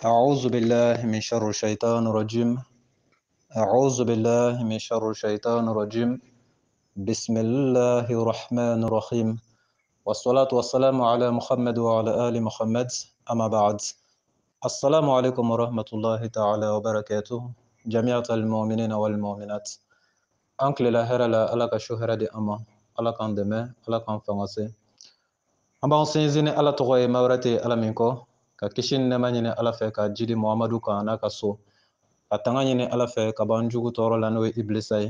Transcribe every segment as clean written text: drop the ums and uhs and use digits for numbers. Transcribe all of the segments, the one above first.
أعوذ بالله من شر الشيطان الرجيم. أعوذ بالله من شر الشيطان الرجيم. بسم الله الرحمن الرحيم. والصلاة والسلام على محمد وعلى آل محمد. أما بعد. السلام عليكم ورحمة الله تعالى وبركاته جميع المؤمنين والمؤمنات. أنكل لا هرا لا ألا كشهرة دي أما ألا كان دمه ألا كان فنغسي أما سينزيني ألا تغوي مورتي ألا منكو ككشين نمانيني ألا فيك جيدي محمدو كانا كسو ka tanga ɲini ala fɛ ka ban jugu tɔɔrɔ la n'o ye ibilisa ye.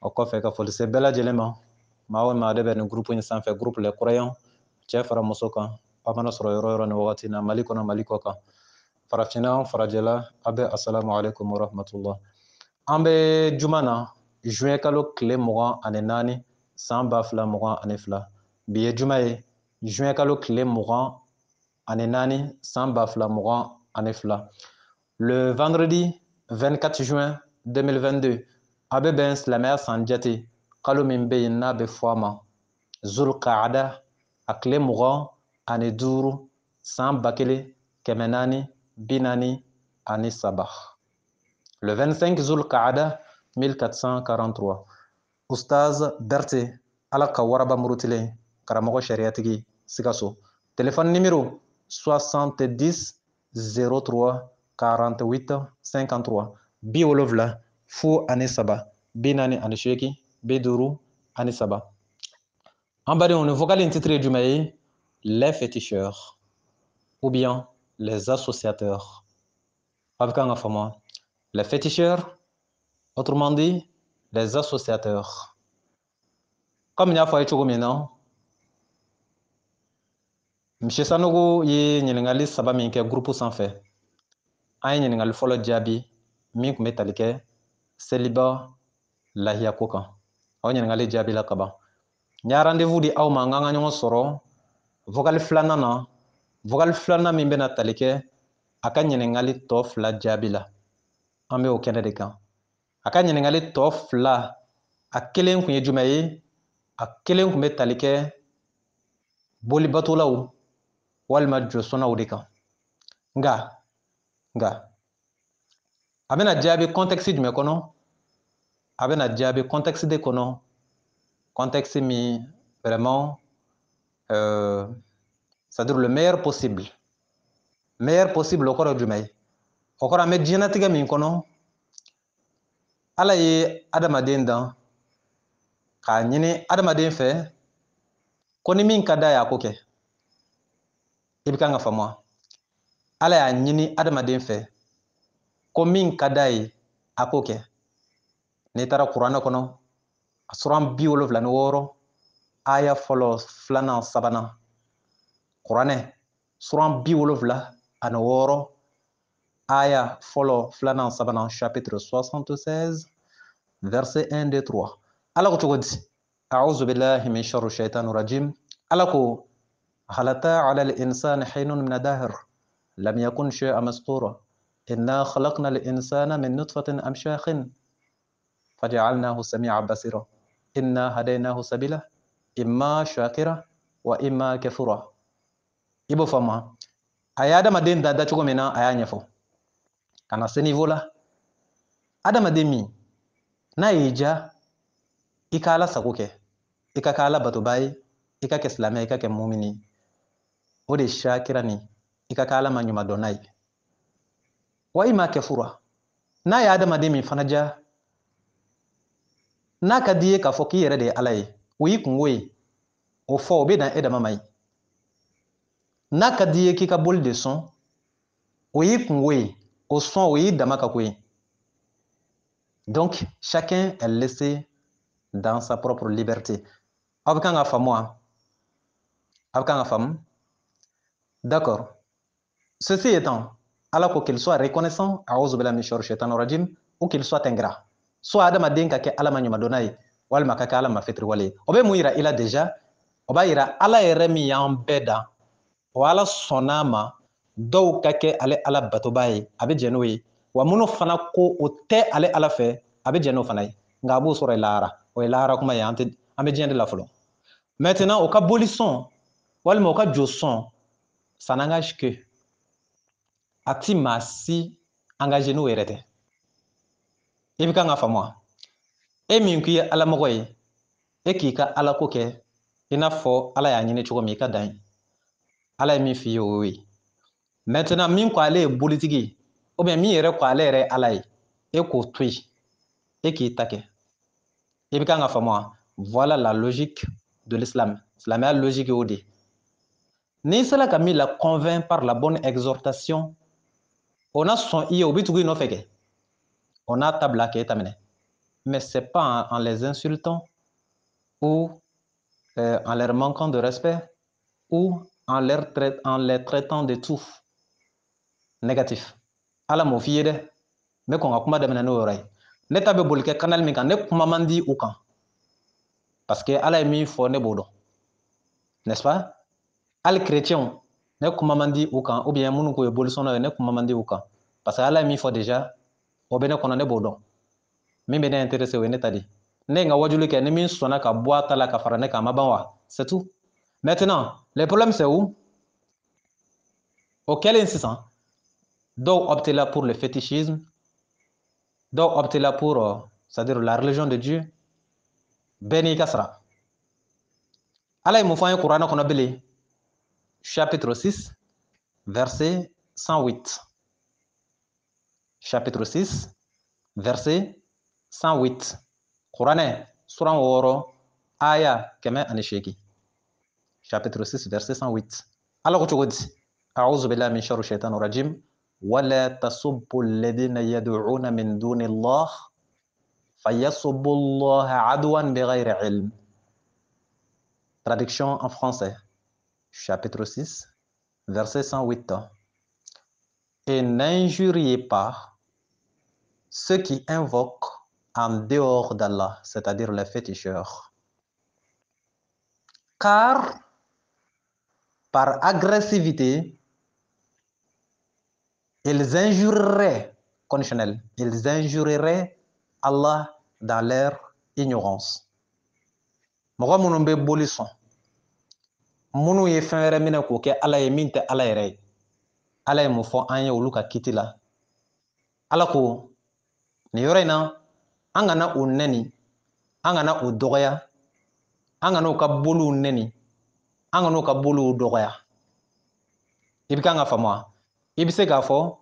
O kɔfɛ ka foli se bɛɛ lajɛlen ma maa o maa de bɛ nin groupe in sanfɛ, groupe les croyants, cɛ fara muso kan, a mana sɔrɔ yɔrɔ yɔrɔ ni wagati na, mali kɔnɔ mali kɔ kan, farafinna farajɛla, a bɛ assalamu alaikum wa rahmatullah. An bɛ juma na juin kalo tile 24 san 2022. Bi ye juma ye juin kalo tile 24 san 2022. Le vendredi 24 juin 2022 a bɛ bɛn silamɛya san jate kalo min bɛ yen n'a bɛ fɔ a ma Zulqaada a tile 25 san 1443. Le 25 Zulqaada 1443. Ustaz Berté ala ka waraba murutilen karamɔgɔ sariatigi Sikaso. Téléphone numéro 70 03 48 53 70 fo ani saba 48 50 ani saba. En bas, on vocal intitulé du maïs, les féticheurs ou bien les associateurs. Les féticheurs, autrement dit, les associateurs. Comme il y a fait maintenant, M. Sanogo yi ɲininkali saba min kɛ groupe sanfɛ. An ye ɲininkali fɔlɔ jaabi min tun bɛ tali kɛ seliba lahiya ko kan. O ɲininkali jaabi la ka ban. N y'a rendez-vous di aw ma n ka ɲɔgɔn sɔrɔ vocal filanan na. Vocal filanan min bɛna tali kɛ a ka ɲininkali tɔ fila jaabi la. An bɛ o kɛnɛ de kan. A ka ɲininkali tɔ fila, a kelen kun ye jumɛn ye? A kelen kun bɛ tali kɛ bolibatolaw walima jɔsɔnnaw de kan. Nka a bɛna jaabi contexte jumɛn kɔnɔ? A bɛna jaabi contexte de kɔnɔ, contexte min vraiment c'est-à-dire le meilleur possible. Meilleur possible o kɔrɔ jumɛn ye? O kɔrɔ an bɛ diɲɛlatigɛ min kɔnɔ, ala ye adamaden dan k'a ɲini adamaden fɛ ko ni min ka d'a ye a ko kɛ. I bɛ kan ka faamuya. Ala y'a ɲini adamaden fɛ ko min ka d'a ye a ko kɛ. N'i taara kuranɛ kɔnɔ a suran 76 aya fɔlɔ filanan sabanan. Kuranɛ suran 76 aya fɔlɔ filanan sabanan, chapitre 76 verset 1 2 3. Ala ko cogo di? A'udhu billahi min sharri shaitanir rajim. Ala ko hal ata 'ala al-insani hinun min ad-dahr lam yakun shay'an mastura inna khalaqna al-insana min nutfatin amshakhin فجعلناه سميعا بصيرا إنا هديناه سبيلا إما شاكرا وإما كفورا. Ibo fama a ye adamaden da cogo min na a y'a ɲɛfɔ ka na se niveau la. Adamaden min n'a y'i ja i ka ala sago kɛ, i ka kɛ ala batoba ye, i ka kɛ silamɛ, i ka kɛ mumini, o de ye shakira ni i ka kɛ ala ma ɲumadɔnna ye. Wa ima kɛfura, n'a ye adamaden min fana ja n'a ka di ye k'a fɔ k'i yɛrɛ de ye ala ye, o y'i kungo ye, o fɔ o bɛ dan e dama ma ye. N'a ka di ye k'i ka boli de sɔn, o y'i kungo ye, o sɔn o y'i dama ka ko ye. Donc chacun est laissé dans sa propre liberté. Aw bɛ kan ka faamu wa? Aw bɛ kan ka faamu? D'accord. Ceci étant, ala ko qu'il soit reconnaissant, a'udhu billahi min sharri shaitanir rajim, ou qu'il soit ingrat. Soit adamaden ka kɛ ala ma ɲumadɔnna ye walima ka kɛ ala ma fitiriwale ye. O bɛ mun yira i la déjà? O b'a yira ala yɛrɛ min y'an bɛɛ dan, o ala sɔnn'a ma dɔw ka kɛ ale ala batoba ye, a bɛ jɛn n'o ye. Wa minnu fana ko o tɛ ale ala fɛ, a bɛ jɛn n'o fana ye. Nka a b'o sɔrɔ i lahara. O ye lahara kuma ye, an bɛ diɲɛ de la fɔlɔ. Maintenant o ka boli sɔn walima o ka jo sɔn, ça n'engage que a ti maa si engagé n'o yɛrɛ tɛ i bɛ kan ka faamu e min k'i ye alamɔgɔ ye e k'i ka alako kɛ i n'a fɔ ala y'a ɲini cogo min i ka dan ye ala ye min f'i ye o y'o ye maintenant min ko ale ye bolitigi ye ou bien min yɛrɛ ko ale yɛrɛ ye ala ye e k'o to yen e k'i ta kɛ i bɛ kan ka faamu voilà la logique de l'islam silamɛya logique y'o de n'i sera ka min la convainc par la bonne exhortation o na sɔn i ye o bɛ tugu i nɔfɛ kɛ o n'a ta bila k'e ta minɛ mais c'est pas en les insultant ou en leur manquant de respect ou en les traitant de tout négatif ala m'o f'i ye dɛ n bɛ kɔn ka kuma daminɛ n'o yɔrɔ ye ne ta bɛ boli kɛ canal min kan ne kuma man di u kan parce que ala ye min fɔ ne b'o dɔn n'est-ce pas hali chrétienw ne kuma man di u kan ou bien minnu ko ye bolisɔnnaw ye ne kuma man di u kan parce que ala ye min fɔ déjà o bɛ ne kɔnɔ ne b'o dɔn min bɛ ne intéressé o ye ne ta di ne ye n ka wajuli kɛ ni min sɔnna ka bɔ a ta la ka fara ne kan a ma ban wa c'est tout maintenant le problème c'est où o kɛlen sisan dɔw optera pour le fétichisme dɔw optera pour c'est-à-dire la religion de Dieu bɛɛ n'i ka sara ala ye mun fɔ an ye kuranɛ kɔnɔ bilen chapitre 6 verset 108 chapitre 6 verset 108 kuranɛ suran 6 aya 108 chapitre 6 verset 108 ala ko cogo di a'udhu billahi min sharri shaitanir rajim ولا تسبوا الذين يدعون من دون الله فيسبوا الله عدوا بغير علم. Traduction en français, chapitre 6, verset 108. Et n'injuriez pas ceux qui invoquent en dehors d'Allah, c'est-à-dire les féticheurs. Car par agressivité, ils injurieraient, conditionnel, ils injurieraient Allah dans leur ignorance. Mɔgɔ minnu bɛ boli sɔn minnu ye fɛn wɛrɛ minɛ k'o kɛ ala ye min tɛ ala yɛrɛ ye ala ye mun fɔ an ye olu ka kiti la ala ko nin yɔrɔ in na an kana o nɛni an kana o dɔgɔya an kana o ka boliw nɛni an kana o ka boliw dɔgɔya i bɛ kan ka faamu i bɛ se k'a fɔ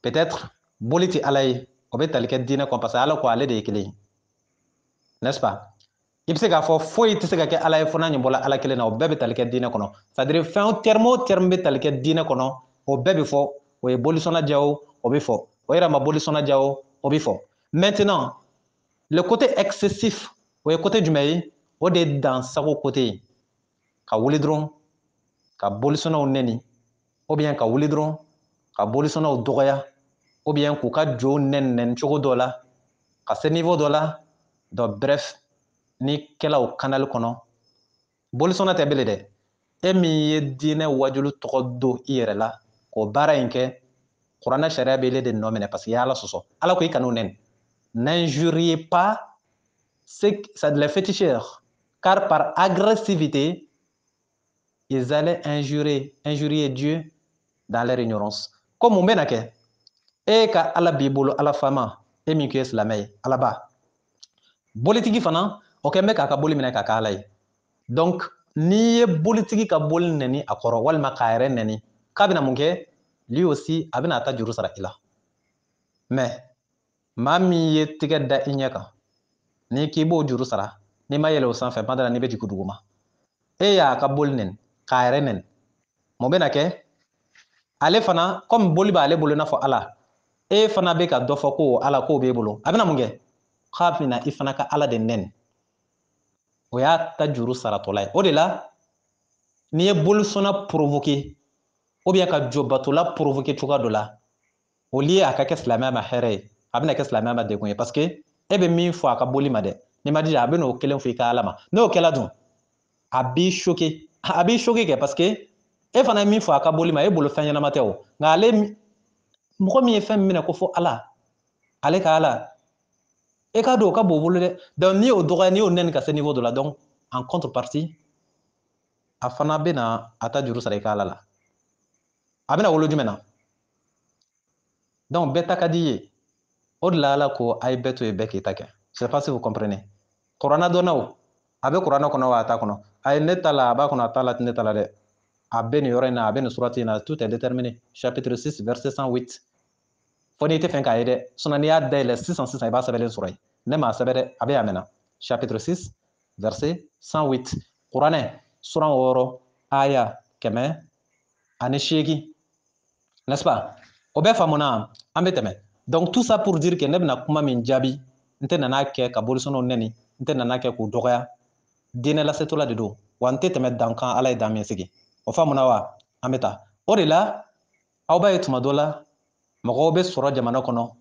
peut-être boli tɛ ala ye o bɛ tali kɛ diinɛ kɔnɔ parce que ala ko ale de ye kelen ye n'est-ce pas i bɛ se k'a fɔ foyi tɛ se ka kɛ ala ye fo n'a ɲɛ bɔra ala kelen na o bɛɛ bɛ tali kɛ diinɛ kɔnɔ c'est-à-dire fɛn terme o terme bɛ tali kɛ diinɛ kɔnɔ o bɛɛ bɛ fɔ o ye bolisɔnna diya o bɛ fɔ o yɛrɛ ma bolisɔnna diya o bɛ fɔ maintenant le côté excessif o ye côté jumɛn ye o de ye dansago côté ye ka wuli dɔrɔn ka bolisɔnnaw nɛni ou bien ka wuli dɔrɔn ka bolisɔnnaw dɔgɔya ou bien k'u ka jow nɛni cogo dɔ la ka se niveau dɔ la donc bref ni kɛla o canal kɔnɔ bolisɔnna tɛ bilen dɛ e min ye diinɛ wajulu tɔgɔ don i yɛrɛ la k'o baara in kɛ kuranɛ sariya b'ele de nɔ minɛ parce que i y'ala sɔsɔ ala ko i kan'o nɛni n'injuriez pas les féticheurs car par agressivité ils allaient injurier Dieu dans leur ignorance ko mun bɛna kɛ e ka ala b'i bolo ala fama e min k'i ye silamɛ ye ala ba bolitigi fana o kɛn bɛ k'a ka boli minɛ k'a kɛ ala ye donc n'i ye bolitigi ka boli nɛni a kɔrɔ walima k'a yɛrɛ nɛni k'a bɛna mun kɛ lui aussi a bɛna ta juru sara i la mais maa min ye tigɛ da i ɲɛ kan n'i k'i b'o juru sara n'i ma yɛlɛ o sanfɛ ma dala n'i bɛ jigin duguma e y'a ka boli nɛni k'a yɛrɛ nɛni mun bɛna kɛ ale fana comme boli b'ale bolo i n'a fɔ ala e fana bɛ ka dɔ fɔ ko ala k'o b'e bolo a bɛna mun kɛ k'a bɛna i fana ka ala de nɛni o y'a ta juru saratɔla ye o de la n'i ye bolisɔnna provoquer ou bien ka jɔbatola provoquer cogoya dɔ la au lieu a ka kɛ silamɛya ma hɛrɛ ye a bɛna kɛ silamɛya ma degun ye parce que e bɛ min fɔ a ka boli ma dɛ n'i ma dija a bɛna o kelen fɔ i ka ala ma n'o kɛla dun a b'i choquer kɛ parce que e fana ye min fɔ a ka boli ma e bolo fɛn ɲɛnama tɛ o nka ale mɔgɔ min ye fɛn minɛ ko fɔ ala ale ka ala e k'a dɔn o ka bon o bolo dɛ donc n'i y'o dɔgɔya n'i y'o nɛni ka se niveau dɔ la donc en contrepartie a fana bɛna a ta juru sara i ka ala la a bɛna wolo jumɛn na Donc, bɛɛ ta ka di ye. O de la Ala ko a ye bɛɛ to ye bɛɛ k'i ta kɛ. Je sais pas si vous comprenez. Kuranna dɔnnaw a bɛ kuranna kɔnɔ wa a t'a kɔnɔ? A ye ne ta la a b'a kɔnɔ a t'a la ne ta la dɛ. A bɛ nin yɔrɔ in na a bɛ nin surati in na tout est déterminé. Chapitre 6 verset 108. Fo n'i tɛ fɛn k'a ye dɛ. Sinon n'i y'a dayɛlɛ sisan i b'a sɛbɛnlen sɔrɔ yen. Ne m'a sɛbɛn dɛ a bɛ yan mɛnna. Chapitre 6 verset 108. Kuranɛ suran 6 aya 108. N'est-ce pas? O bɛɛ faamuna an bɛ tɛmɛ. Donc tout ça pour dire que ne bɛna kuma min jaabi n tɛ nana kɛ ka bolisɔnw nɛni n tɛ nana kɛ k'u dɔgɔya diinɛ lasetɔla de don wa n tɛ tɛmɛ dankan ala ye dan min sigi o faamuna wa an bɛ taa o de la aw b'a ye tuma dɔ la mɔgɔw bɛ sɔrɔ jamana kɔnɔ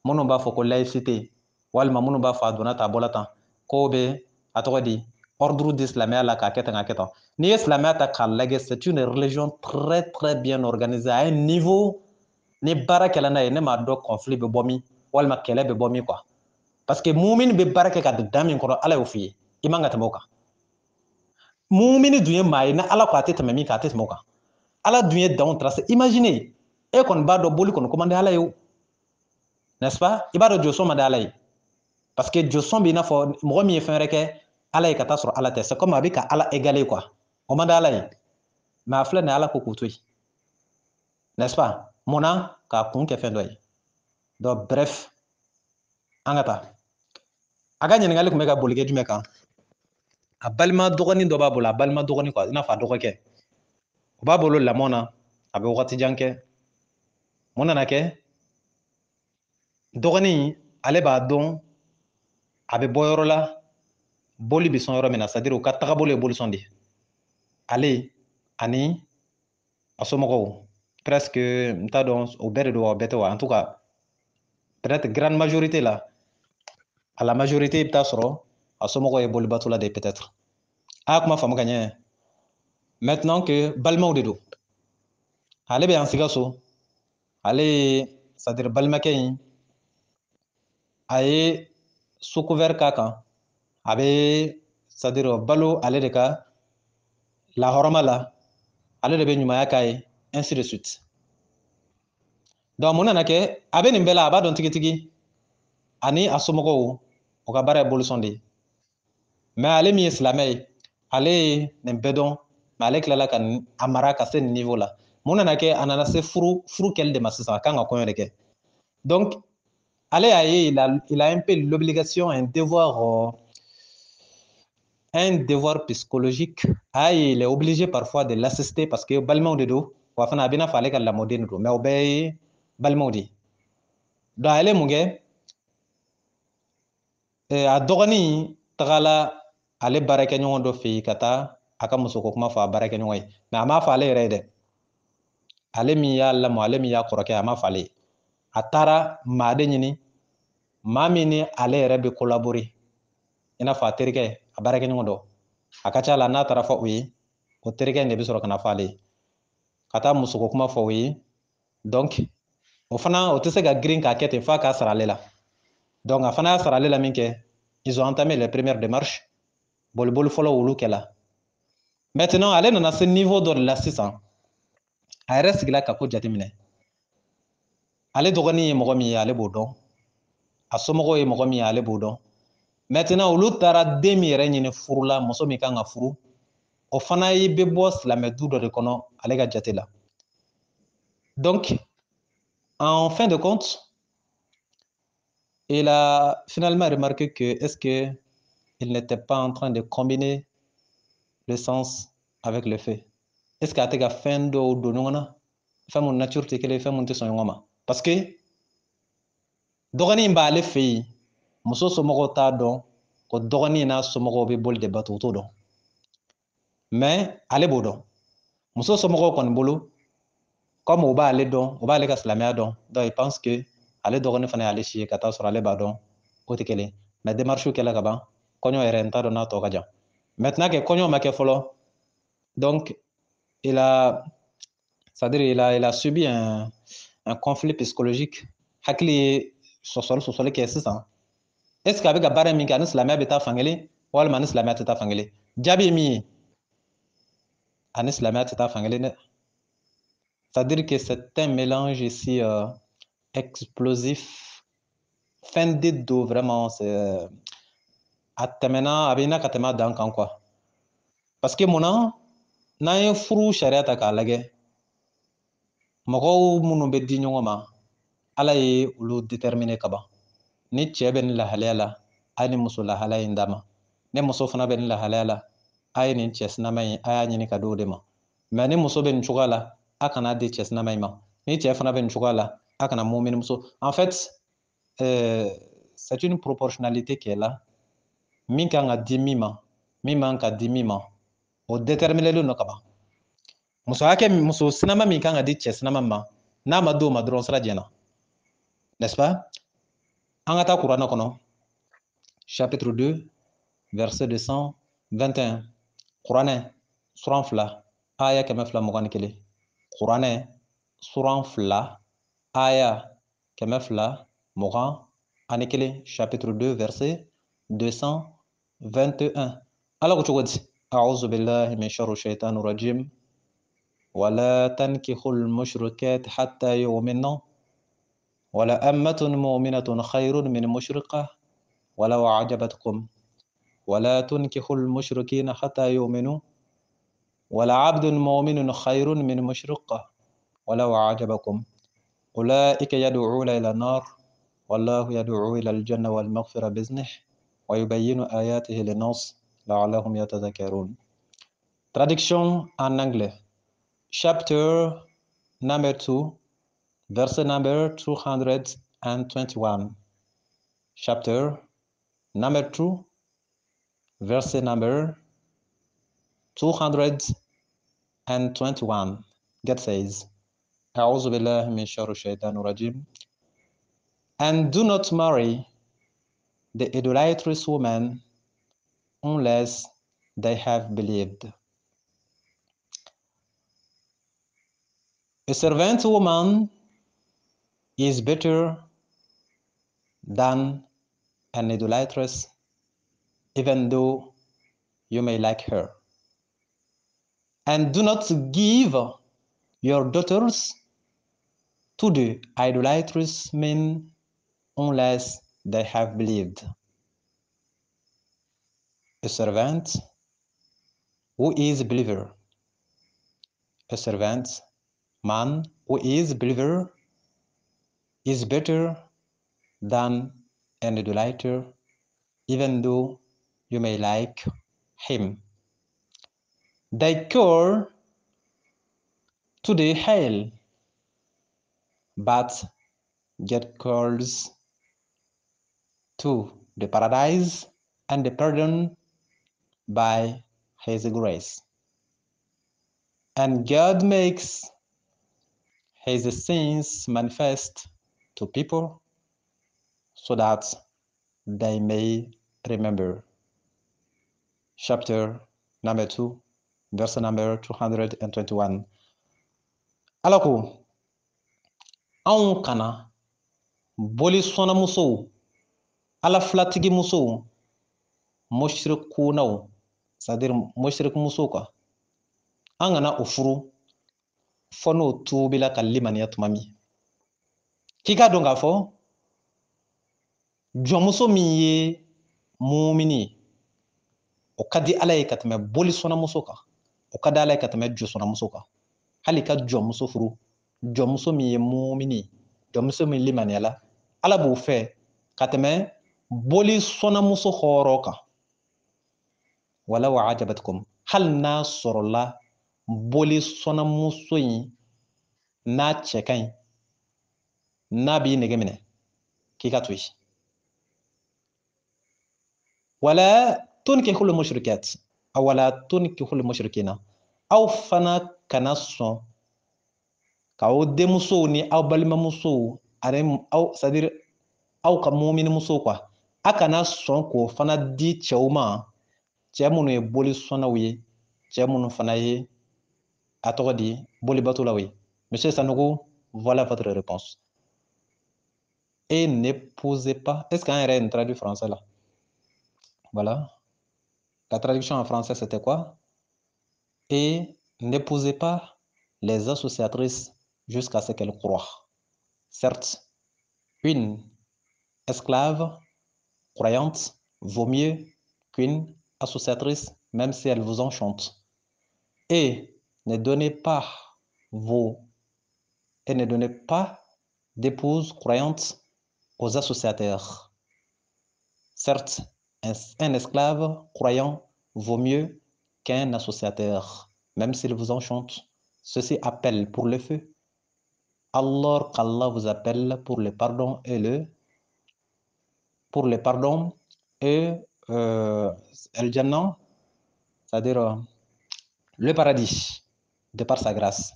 minnu b'a fɔ ko laïcité walima minnu b'a fɔ a donna tan a bɔla tan k'o bɛ a tɔgɔ di ordre di silamɛya la k'a kɛ tan k'a kɛ tan n'i ye silamɛya ta k'a lajɛ c'est une religion très très bien organisée à un niveau ni baara kɛla n'a ye ne m'a dɔn conflit bɛ bɔ min walima kɛlɛ bɛ bɔ min quoi parce que mumini bɛ baara kɛ ka don da min kɔrɔ ala y'o f'i ye i man ka tɛmɛ o kan mumini dun ye maa ye ni ala ko a tɛ tɛmɛ min kan a tɛ tɛmɛ o kan ala dun ye danw tracé imaginez e kɔni b'a dɔn boli kɔni ko man di ala ye o n'est-ce pas i b'a dɔn jɔsɔn man di ala ye parce que jɔsɔn b'i n'a fɔ mɔgɔ min ye fɛn wɛrɛ kɛ ala ye ka taa sɔrɔ ala tɛ c'est comme a bɛ ka ala égaler quoi o man di ala ye mais a filɛ nin ye ala ko k'u to yen n'est-ce pas mun na k'a kun kɛ fɛn dɔ ye donc bref an ka taa a ka ɲininkali tun bɛ ka boli kɛ jumɛn kan a balima dɔgɔnin dɔ b'a bolo a balima dɔgɔnin quoi i n'a fɔ a dɔgɔkɛ o b'a bolo lamɔ na a bɛ wagati jan kɛ mun nana kɛ dɔgɔnin ale b'a dɔn a bɛ bɔ yɔrɔ la boli bɛ sɔn yɔrɔ min na c'est à dire u ka tagabolo ye bolisɔn de ye ale ani a somɔgɔw presque n t'a dɔn o bɛɛ de don wa o bɛɛ tɛ wa en tout cas peut-être grande majorité la à la majorité i bɛ taa sɔrɔ a somɔgɔw ye bolibatɔla de ye peut-être a y'a kuma faamu ka ɲɛ maintenant que balimaw de don ale bɛ yan Sikaso ale ye c'est à dire balimakɛ in a ye sous couvert k'a kan a bɛ c'est à dire balo ale de ka lahɔrɔma la ale de bɛ ɲumanya k'a ye ainsi de suite donc mun nana kɛ a bɛ nin bɛɛ la a b'a dɔn tigitigi ani a somɔgɔw o ka baara ye bolisɔn de ye mais ale min ye silamɛ ye ale ye nin bɛɛ dɔn mais ale tilala ka a mara ka se nin niveau la mun nana kɛ a nana se furu kɛli de ma sisan a kan ka kɔɲɔ de kɛ donc ale y'a ye il a un peu l'obligation un devoir psychologique il est obligé parfois de l'assister parce que balimaw de don wa fana a bɛ i n'a fɔ ale ka lamɔden de don mais o bɛɛ ye balimaw de ye donc ale ye mun kɛ a dɔgɔnin tagala ale baarakɛɲɔgɔn dɔ fɛ yen ka taa a ka musoko kuma fɔ a baarakɛɲɔgɔn ye mais a m'a fɔ ale yɛrɛ ye dɛ ale min y'a lamɔ ale min y'a kɔrɔkɛ a m'a fɔ ale ye a taara maa de ɲini maa min ni ale yɛrɛ bɛ collaborer i n'a fɔ a terikɛ a baarakɛɲɔgɔn dɔ a ka ca la n'a taara fɔ o ye o terikɛ in de bɛ sɔrɔ ka na fɔ ale ye ka taa musoko kuma fɔ o ye donc o fana o tɛ se ka girin k'a kɛ ten f'a k'a sara ale la donc a fana y'a sara ale la min kɛ ils ont entamé les premières démarches boliboli fɔlɔ olu kɛla maintenant ale nana se niveau dɔ de la sisan a yɛrɛ sigila ka ko jateminɛ ale dɔgɔnin ye mɔgɔ min ye ale b'o dɔn a somɔgɔw ye mɔgɔ min ye ale b'o dɔn maintenant olu taara den min yɛrɛ ɲini furu la muso min kan ka furu o fana ye bɛ bɔ silamɛ du dɔ de kɔnɔ ale ka jate la donc en fin de compte il a finalement remarqué que est-ce que il n'était pas en train de combiner le sens avec le fait est-ce que a tɛ ka fɛn dɔw don ɲɔgɔn na fɛn mun nature tɛ kelen ye fɛn mun tɛ sɔn ɲɔgɔn ma parce que dɔgɔnin b'ale fɛ yen muso somɔgɔw t'a dɔn ko dɔgɔnin n'a somɔgɔw bɛ boli de bato u t'o dɔn mais ale b'o dɔn muso somɔgɔw kɔni bolo comme o b'ale dɔn o b'ale ka silamɛya dɔn donc il pense que ale dɔgɔnin fana y'ale si ye ka taa sɔrɔ ale b'a dɔn o tɛ kelen mais démarche kɛla ka ban kɔɲɔ yɛrɛ n t'a dɔn n'a tɔ ka jan maintenant que kɔɲɔ ma kɛ fɔlɔ donc c'est-à-dire il a subi un conflit psychologique hakili ye sɔsɔli kɛ sisan est ce que a bɛ ka baara min kɛ ani silamɛya bɛ taa fankelen walima ani silamɛya tɛ taa fankelen jaabi ye min ye ani silamɛya tɛ taa fankelen dɛ c'est-à-dire que c'est un mélange ici explosif, fin d'eau, vraiment, c'est a tɛmɛna a bɛ na ka tɛmɛ dan kan quoi. Parce que mun na n'an ye furu sariya ta k'a lajɛ mɔgɔw minnu bɛ di ɲɔgɔn ma Ala ye olu déterminer ka ban ni cɛ bɛ nin lahalaya la a ye nin muso lahalaya in d'a ma ni muso fana bɛ nin lahalaya la a ye nin cɛ sinama in a y'a ɲini ka di o de ma mais ni muso bɛ nin cogoya la a kana di cɛ sinama in ma ni cɛ fana bɛ nin cogoya la a kana mumini muso en fait c'est une proportionnalité qui est là min kan ka di min ma min man ka di min ma o déterminer len don ka ban muso hakɛ muso sinama min kan ka di cɛ sinama ma n'a ma di o ma dɔrɔn sira jɛna n'est-ce pas an ka taa kuranɛ kɔnɔ chapitre 2 verset 221 kuranɛ suran 2 aya 221 kuranɛ suran 2 aya 221 chapitre 2 verset 221 ala ko cogo di أعوذ بالله من شر الشيطان الرجيم ولا تنكحوا المشركات حتى يؤمنوا ولا أمة مؤمنة خير من مشركة ولو أعجبتكم ولا تنكحوا المشركين حتى يؤمنوا ولا عبد مؤمن خير من مشركة ولو أعجبكم أولئك يدعون إلى النار والله يدعو إلى الجنة والمغفرة بإذنه ويبين آياته للناس لعلهم يتذكرون. Traduction en anglais. Chapter number 2, verset number 221. Chapter number 2, verset number 221. God says, أعوذ بالله من شر الشيطان الرجيم. And do not marry the idolatrous woman unless they have believed. A servant woman is better than an idolatress, even though you may like her. And do not give your daughters to the idolatrous men unless they have believed. A servant who is a believer, a servant man who is a believer is better than an idolater, even though you may like him. They call to the hell, but get calls to the paradise and the pardon by his grace. And God makes his sins manifest to people so that they may remember. Chapter number 2, verse number 221. Alako, anw kana boli sɔnna musow, ala filatigi musow, mushrikunaw, c'est-à-dire mushrik musow kan. An kana o furu fɔ n'o tuubila ka limaniya tuma min. K'i ka dɔn k'a fɔ jɔnmuso min ye mumini ye o ka di ala ye ka tɛmɛ boli sɔnnamuso kan o ka di ala ye ka tɛmɛ jɔsɔnnamuso kan hali ka jɔnmuso furu jɔnmuso min ye mumini jɔnmuso min limaniyala ala b'o fɛ ka tɛmɛ boli sɔnnamuso hɔrɔn kan wala wa ajabatkum hali n'a sɔrɔla boli sɔnnamuso in n'a cɛ ka ɲi n'a b'i nege minɛ k'i ka to yen wala tunkihul mushrikat wala tunkihul mushrikina aw fana kana sɔn k'aw denmusow ni aw balimamusow ani aw c'est-à-dire aw ka muminimusow quoi a kana sɔn k'o fana di cɛw ma cɛ minnu ye boli sɔnnaw ye cɛ minnu fana ye a tɔgɔ di bolibatolaw ye. Monsieur Sanogo, voilà votre réponse. Et n'épousez pas. Est-ce qu'il y a une traduction français là? Voilà. La traduction en français, c'était quoi? Et n'épousez pas les associatrices jusqu'à ce qu'elles croient. Certes, Une esclave croyante vaut mieux qu'une associatrice, même si elle vous enchante. Et ne donnez pas d'épouse croyante aux associateurs. Certes, un esclave croyant vaut mieux qu'un associateur, même s'il vous enchante. Ceci appelle pour le feu, alors qu'Allah vous appelle pour le pardon et el Jannah, c'est-à-dire le paradis, de par sa grâce.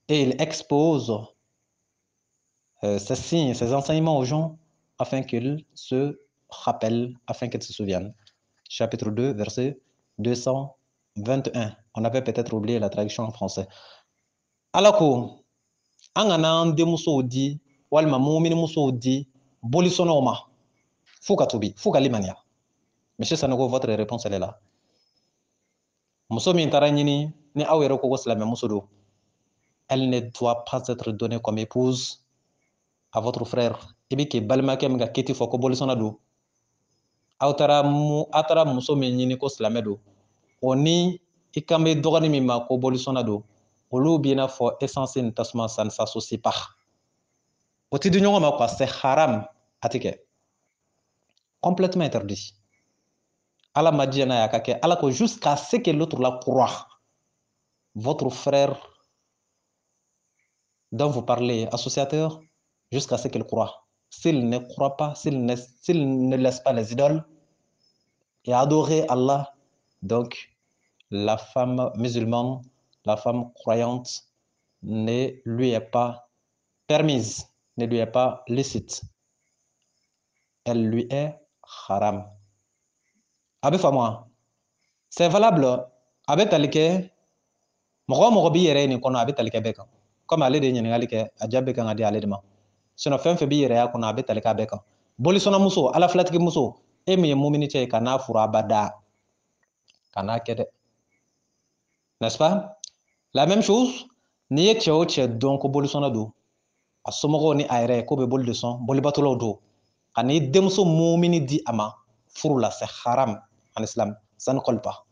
Et il expose ces signes, ces enseignements aux gens afin qu'ils se rappellent, afin qu'ils se souviennent. Chapitre 2, verset 221. On avait peut-être oublié la traduction en français. Alako, angana demuso di, walma mumini muso di, bolisonoma. Fouka toubi, fouka limania. Monsieur Sanogo, votre réponse elle est là. Muso min taranyini, ni awero koko slame musudo. Elle ne doit pas être donnée comme épouse à votre frère. Ebi ke balmake mga keti foko bolisona do. Atara muso min ɲini ko silamɛ do o ni i kan bɛ dɔgɔni min ma ko bolisɔnna do olu b'i n'a fɔ essence ni tasuma ça ne s'associe pas o ti di ɲɔgɔn ma quoi c'est haram a ti kɛ complètement interdit ala ma diɲɛ n'a y'a ka kɛ ala ko jusqu'à ce que l'autre la croit votre frère dont vous parlez associateur jusqu'à ce qu'il croit s'il ne croit pas s'il ne laisse pas les idoles et adorer Allah donc la femme musulmane, la femme croyante ne lui est pas permise, ne lui est pas licite. Elle lui est haram. Abe famwa, c'est valable. Abe talike, mɔgɔ bi yɛrɛ nin kɔnɔ a bɛ talike bɛɛ kan. Comme ale de ye ɲininkali kɛ, a jaabi kan ka di ale de ma. Sinon fɛn fɛn bi yɛrɛ y'a kɔnɔ a bɛ talike a bɛɛ kan. Bolisɔnnamuso, ala filatigi muso, e min ye mumini cɛ ye ka n'a furu abada, ka n'a kɛ dɛ. N'est-ce pas? La même chose, n'i ye cɛ o cɛ dɔn ko bolisɔnna don, a somɔgɔw ni a yɛrɛ ko bɛ boli de sɔn, bolibatɔlaw don, ka n'i denmuso mumini di a ma furu la, c'est haram en islam, ça ne colle pas.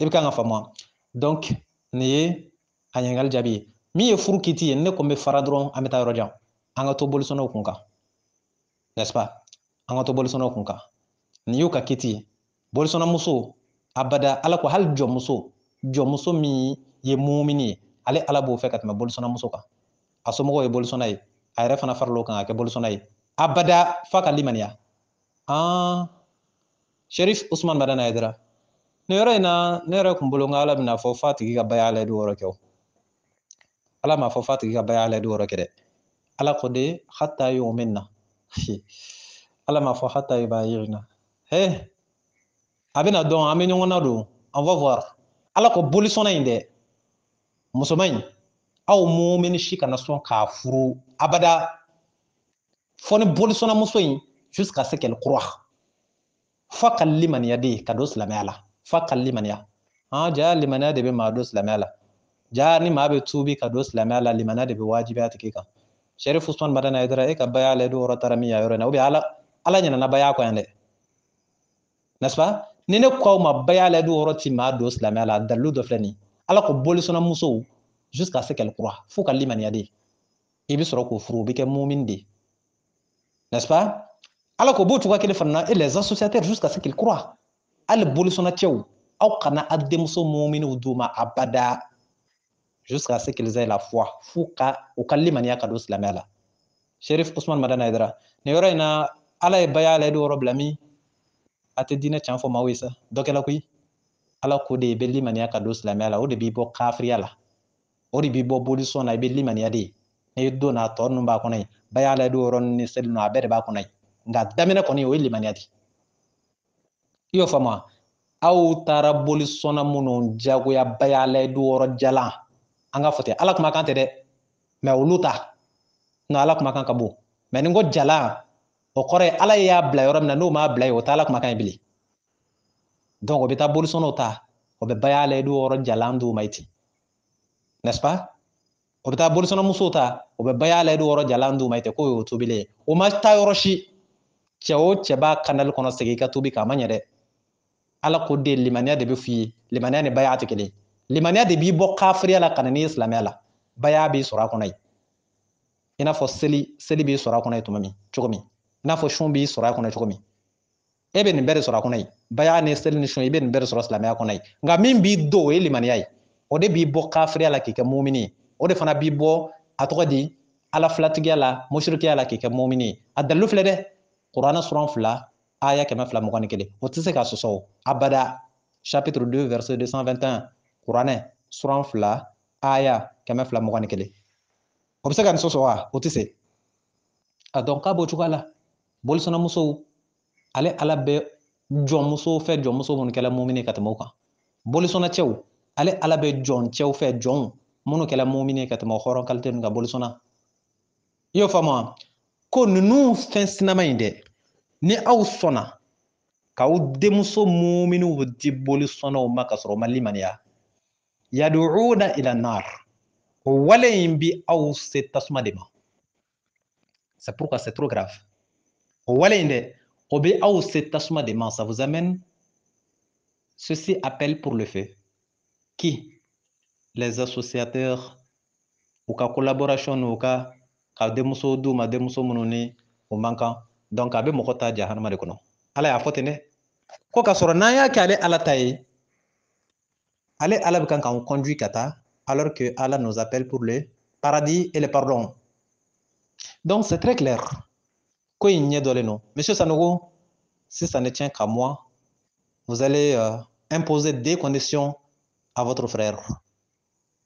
I bɛ kan ka faamuya. Donc nin ye a ɲininkali jaabi ye. Min ye furu kiti ye, ne ko n bɛ fara dɔrɔn an bɛ taa yɔrɔ jan. An ka to bolisɔnnaw kun kan, n'est-ce pas? An ka to bolisɔnnaw kun kan. Nin y'u ka kiti ye. Bolisɔnnamuso, abada, ala ko hali jɔmuso min ye mumini ye, ale ala b'o fɛ ka tɛmɛ bolisɔnnamuso kan. A somɔgɔw ye bolisɔnna ye, a yɛrɛ fana farala o kan ka kɛ bolisɔnna ye. Abada f'a ka limaniya. Sherif Usman Madana Aidara. Nin yɔrɔ in na ne yɛrɛ kun bolo n ka ala bɛna fɔ f'a tigi ka baya layidu wɔɔrɔ kɛ o. Ala m'a fɔ f'a tigi ka baya layidu wɔɔrɔ kɛ dɛ. Ala ko de hatta yu'minna. Ala m'a fɔ hatta yubayyina. A bɛna dɔn an bɛ ɲɔgɔn na don. On va voir. Ala ko bolisɔnna in dɛ, musoman in, aw mumini si kana sɔn k'a furu abada fɔ ni bolisɔnnamuso in jusqu'à ce qu'elle croit. F'a ka limaniya de ka don silamɛya la. F'a ka limaniya. Ja limaniya de bɛ maa don silamɛya la. Ja ni maa bɛ tuubi ka don silamɛya la, limaniya de bɛ wajibiya a tigi kan. Sherif Usman Madana Aidara, e ka baya layidu wɔɔrɔ taara min ya yɔrɔ in na, ou bien ala ɲinɛna baya kɔ yan dɛ. N'est-ce pas? Ni ne ko aw ma baya layidu wɔɔrɔ ti maa don silamɛya la, dalilu dɔ filɛ nin ye. Ala ko bolisɔnnamuso jusqu'à ce qu'elle croit. F'u ka limaniya de. I bɛ sɔrɔ k'o furu, o bɛ kɛ mumin de. N'est-ce pas? Ala ko b'o cogoya kelen fana na, et les associateurs jusqu'à ce qu'ils croient. Hali bolisɔnna cɛw, aw kana a denmuso muminiw d'u ma abada jusqu'à ce qu'ils aient la foi. F'u ka limaniya ka don silamɛya la. Sherif Usman Madana Aidara. Nin yɔrɔ in na ala ye baya layidu wɔɔrɔ bila min? A tɛ diinɛ tiɲɛ fɔ maaw ye sa. Dɔ kɛla koyi. Ala ko de i bɛ limaniya ka don silamɛya la, o de b'i bɔ kafiriya la. O de b'i bɔ bolisɔn na, i bɛ limaniya de. N'i donna tɔ ninnu b'a kɔnɔ yen, baya layidu wɔɔrɔ ni seli ninnu a bɛɛ de b'a kɔnɔ yen. Nka daminɛ kɔni o ye limaniya de. I y'o faamu? Aw taara bolisɔnna minnu jagoya baya layidu wɔɔrɔ jalan, an ka fɔ ten, ala kumakan tɛ dɛ, mais olu ta, non ala kumakan ka bon. Mais ni n ko jalan, o kɔrɔ ye ala y'a bila yɔrɔ min na n'o m'a bila yen o t'a ala kumakan ye bilen. Donc o bɛ taa bolisɔnnaw ta, o bɛ baya layidu wɔɔrɔ jalan d'u ma ten, n'est-ce pas? o bɛ taa bolisɔnna muso ta o bɛ baya la e wɔɔrɔ jalan d'u ma i tɛ k'o y'o tobilen o ma taa yɔrɔ si cɛ o cɛ b'a kanali kɔnɔ segin i ka tobi k'a ma ɲɛ dɛ ala ko den limaniya de bɛ f'i ye limaniya ni baya tɛ kelen limaniya de b'i bɔ kafiriya la ka na n'i ye silamɛya la baya b'i sɔrɔ a kɔnɔ yen i n'a fɔ seli b'i sɔrɔ a kɔnɔ yen tuma min cogo min i n'a fɔ sun b'i sɔrɔ a kɔnɔ cogo min e bɛ nin bɛɛ de sɔrɔ a kɔnɔ yen baya ni seli ni sun i bɛ nin bɛɛ de sɔrɔ silamɛya kɔnɔ yen nka min b'i don o ye limaniya ye o de b'i bɔ kafiriya la k'i kɛ mumini ye o de fana b'i bɔ a tɔgɔ di ala filatigiya la mushrikiya la k'i kɛ mumini ye a dalilu filɛ dɛ kuranɛ suran 2 aya 221 o tɛ se ka sɔsɔ o abada chapitre 2 verset 221 kuranɛ suran 2 aya 221 o bɛ se ka nin sɔsɔ wa o tɛ se a dɔn k'a b'o cogoya la bolisɔnnamusow ale ala bɛ jɔnmusow fɛ jɔnmuso minnu kɛla mumini ka tɛmɛ o kan bolisɔnna cɛw ale ala bɛ jɔn cɛw fɛ jɔnw minnu kɛla mumini ka tɛmɛ o hɔrɔn kalite ninnu kan bolisɔnna i y'o faamu wa ko ninnu fɛn sinama in dɛ ni aw sɔnna k'aw denmuso muminiw di bolisɔnnaw ma ka sɔrɔ o ma limaniya yaduuna ila nar o wale in bi aw se tasuma de ma c'est pourquoi c'est trop grave o wale in dɛ o bɛ aw se tasuma de ma ça vous amène ceci appelle pour le fait qui les associateurs u ka collaboration n'u ka denmuso d'u ma denmuso minnu ni o man kan donc a bɛ mɔgɔ ta jahanama de kɔnɔ ala y'a fɔ ten dɛ ko ka sɔrɔ n'an y'a kɛ ale ala ta ye ale ala bɛ kan k'an conduit ka taa alors que Allah nous appelle pour le paradis et le pardon donc c'est très clair ko in ɲɛ dɔlen non monsieur Sanogo si ça ne tient qu'à moi vous allez imposer des conditions à votre frère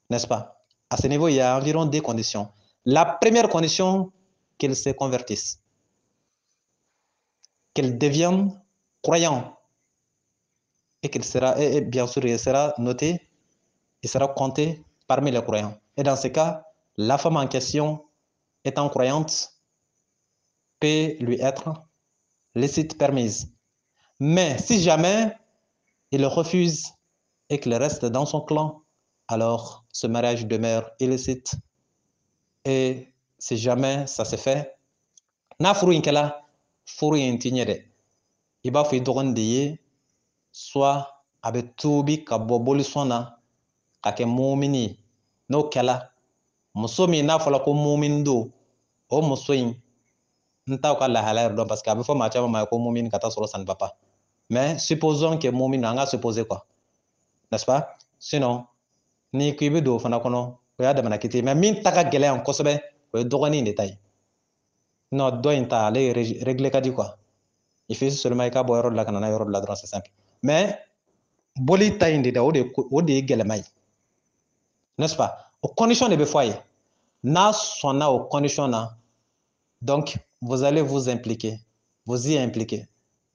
n'est-ce pas? À ce niveau, il y a environ 2 conditions. La première condition, qu'il se convertisse, qu'il devienne croyant et qu'il sera, et bien sûr, il sera noté, il sera compté parmi les croyants. Et dans ce cas, la femme en question, étant croyante, peut lui être licite permise. Mais si jamais il refuse et qu'il reste dans son clan, alors ce mariage demeure illicite. Et si jamais ça se fait, n'a furu in kɛla furu in ti ɲɛ dɛ i b'a fɔ i dɔgɔnin de ye soit a bɛ tuubi ka bɔ bolisɔn na ka kɛ mumini ye n'o kɛla muso min n'a fɔla ko mumini don o muso in n t'aw ka lahala yɛrɛ dɔn parce que a bɛ fɔ maa caman ma ko mumini ka taa sɔrɔ ça ne va pas mais supposons que mumini an ka supposer quoi n'est-ce pas sinon n'i ko i bɛ don o fana kɔnɔ o y'a damana kiti mais min ta ka gɛlɛn yan kosɛbɛ o ye dɔgɔnin de ta ye non dɔ in ta ale régler ka di quoi il fait seulement i ka bɔ yɔrɔ dɔ la ka na yɔrɔ dɔ la dɔrɔn c'est simple mais boli ta in de da o de ye gɛlɛma ye n'est-ce pas o condition de bɛ fɔ a ye n'a sɔnna o condition na donc vous allez vous impliquer vous y impliquer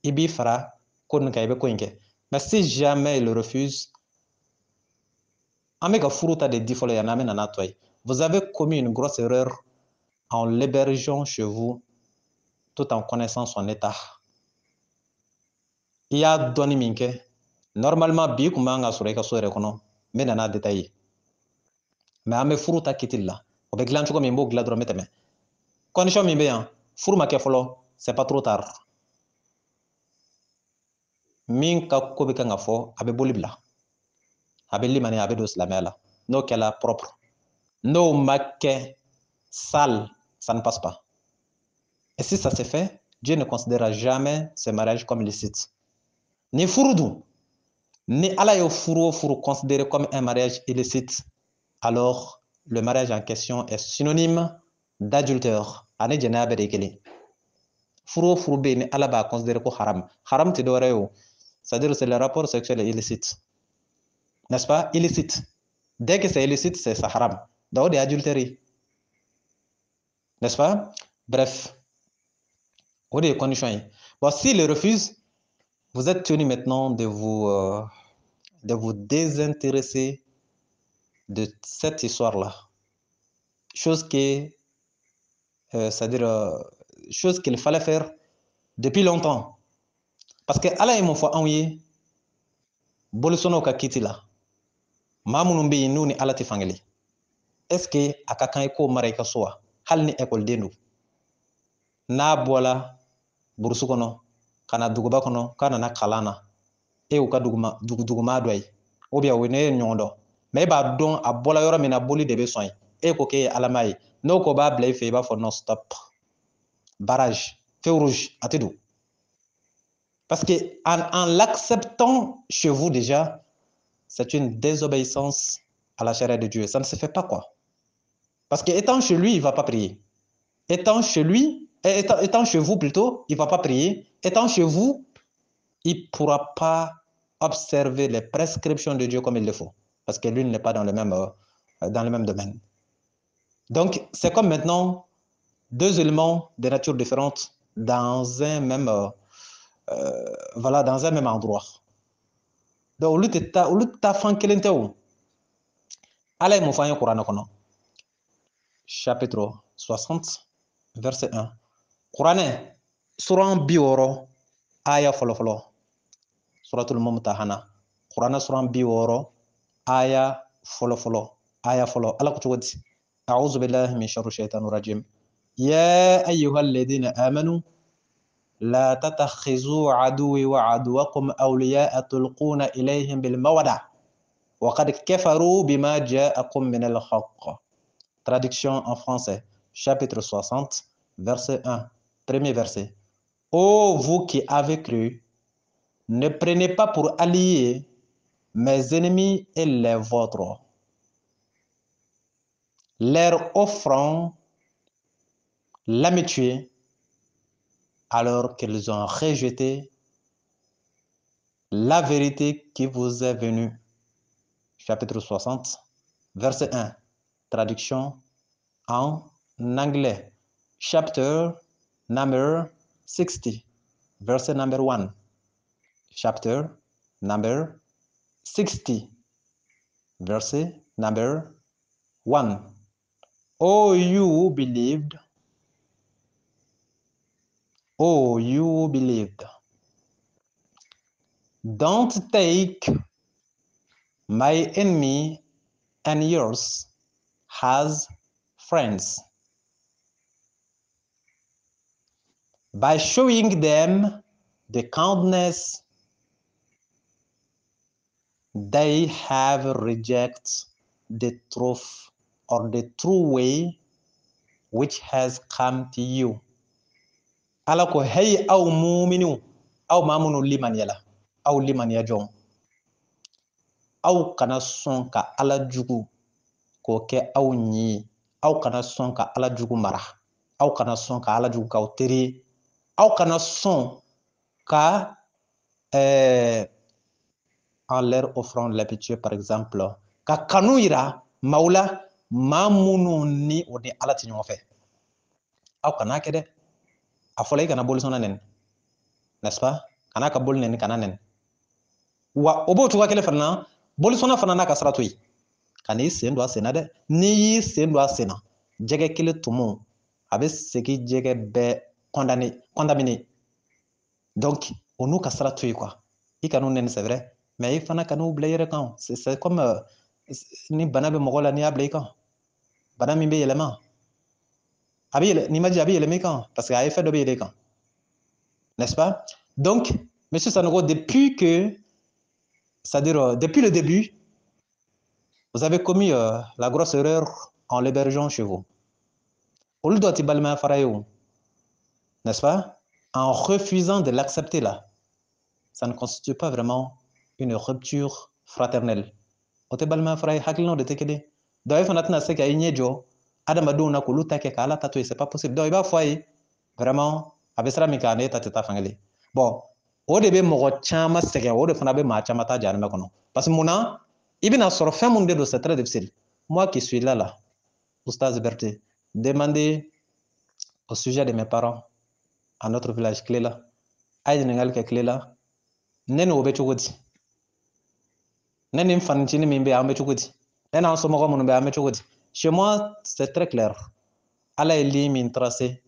i b'i fara ko nin kan i bɛ ko in kɛ mais si jamais il refuse an bɛ ka furu ta de di fɔlɔ yan n'an bɛ nana tɔ ye vous avez commis une grosse erreur en l'hébergeant chez vous tout en connaissant son état i y'a dɔnni min kɛ normalement bi kun b'an ka sɔrɔ i ka so yɛrɛ kɔnɔ n bɛ na n'a détail ye mais an bɛ furu ta kitili la o bɛ dilan cogo min n b'o dilan dɔrɔn n bɛ tɛmɛ condition min bɛ yan furu ma kɛ fɔlɔ c'est pas trop tard min ka ko bɛ kan ka fɔ a bɛ boli bila a bɛ limaniya a bɛ don silamɛya la n'o kɛla propre n'o ma kɛ sale ça ne passe pas et si ça se fait Dieu ne considérera jamais ce mariage comme licite ni furu dun ni ala ye furu o furu considéré comme un mariage illicite alors le mariage en question est synonyme d'adultère ani jɛnɛya bɛɛ de ye kelen furu o furu bɛ yen ni ala b'a considéré ko haram haram tɛ dɔwɛrɛ ye o c'est-à-dire c'est le rapport sexuel illicite n'est-ce pas illicite dès que c'est illicite c'est ça haram donc o de ye adultère ye n'est-ce pas bref o de ye condition ye bon s'il refuse vous êtes tenu maintenant de vous désintéresser de cette histoire-là. Chose qui, c'est-à-dire, chose qu'il fallait faire depuis longtemps. Parce que Allah est mon foi en y, bolisono ka kiti la. Ma munun be yin nu ni Allah ti fangeli. est-ce que a ka kan i k'o mara i ka so wa hali ni ekɔliden don n'a bɔla burusi kɔnɔ ka na duguba kɔnɔ k'a nana kalan na e y'u ka duguma dɔ ye ou bien o ne ye ɲɔgɔn dɔn mais e b'a dɔn a bɔla yɔrɔ min na boli de bɛ sɔn ye e ko k'e ye alama ye n'o ko b'a bila i fɛ i b'a fɔ non stop barrage feu rouge a tɛ don parce que en l'acceptant chez vous déjà c'est une désobéissance à la charia de Dieu. Ça ne se fait pas quoi. Parce que étant chez lui, il ne va pas prier. Étant chez lui, étant chez vous plutôt, il ne va pas prier. Étant chez vous, il ne pourra pas observer les prescriptions de Dieu comme il le faut. Parce que lui n'est pas dans le même domaine. Donc, c'est comme maintenant deux éléments de nature différente dans un même, dans un même endroit. Donc, au lieu de ta fan kelen tɛ o, Ala ye mun fɔ an ye kuranɛ kɔnɔ chapitre 60 verset 1 kuranɛ suran 60 aya fɔlɔfɔlɔ suratul mumtahana kuranɛ suran 60 aya fɔlɔfɔlɔ aya fɔlɔ Ala ko cogo di a'udhu billahi min sharri shaitanir rajim ya ayyuhalladhina amanu la tatakhizu aduwwi wa aduwwakum awliya'a tulquna ilayhim bil mawadda wa qad kafaru bima ja'akum min al haqq. Traduction en français, chapitre 60, verset 1, premier verset. Ô vous qui avez cru, ne prenez pas pour alliés mes ennemis et les vôtres, leur offrant l'amitié alors qu'ils ont rejeté la vérité qui vous est venue. Chapitre 60, verset 1, traduction en anglais, chapter number 60, verset number 1. Chapter number 60, verset number 1. Oh, you believed. Oh, you believed. Don't take my enemy and yours as friends by showing them the kindness they have rejected the truth or the true way which has come to you. Ala ko hey aw muminu aw mamunu limaniya la aw limaniya jɔn aw kana sɔn ka Ala jugu k'o kɛ aw ɲi aw kana sɔn ka Ala jugu mara aw kana sɔn ka Ala jugu k'aw teri aw kana sɔn ka en leur offrant l'amitié par exemple ka kanu yira maaw la maa minnu ni o ni Ala tɛ ɲɔgɔn fɛ aw kana kɛ dɛ a fɔla i kana bolisɔnna nɛni n'est-ce pas kana ka boli nɛni kana nɛni wa o b'o cogoya kelen fana na bolisɔnna fana n'a ka sira to yen ka n'i sen don a sen na dɛ n'i y'i sen don a sen na jɛgɛ kelen tumu a bɛ segin jɛgɛ bɛɛ condamné donc o n'u ka sira to yen quoi i kan'u nɛni c'est vrai mais i fana kan'u bila i yɛrɛ kan c'est comme ni bana bɛ mɔgɔ la n'i y'a bila i kan bana min bɛ yɛlɛma a bɛ yɛlɛ n'i ma ji a bɛ yɛlɛma i kan parce que a effet dɔ bɛ yɛlɛ i kan n'est-ce pas donc monsieur Sanogo c'est-à-dire depuis le début vous avez commis la grosse erreur en l'hébergeant chez vous olu dɔ tɛ balimaya fara ye o n'est-ce pas en refusant de l'accepter là ça ne constitue pas vraiment une rupture fraternelle o tɛ balimaya fara ye hakilinaw de tɛ kelen donc e fana tɛna se ka i ɲɛ jɔ adamadenw na k'olu ta kɛ ka Ala ta to yen c'est pas possible donc i b'a fɔ a ye vraiment a bɛ sira min kan ne ta tɛ taa fan kelen bon o de bɛ mɔgɔ caman sɛgɛn o de fana bɛ maa caman ta jahanama kɔnɔ parce que mun na i bɛna sɔrɔ fɛn minnu de don c'est très difficile moi qui suis là Oustaz Berté demandez au sujet de mes parents à notre village Kilela a ye ɲininkali kɛ Kilela ne n'o bɛ cogo di ne ni n fanicinin min bɛ yen an bɛ cogo di ne n'an somɔgɔ minnu bɛ yen an bɛ cogo di chez moi c'est très clair Ala ye ligne min tracé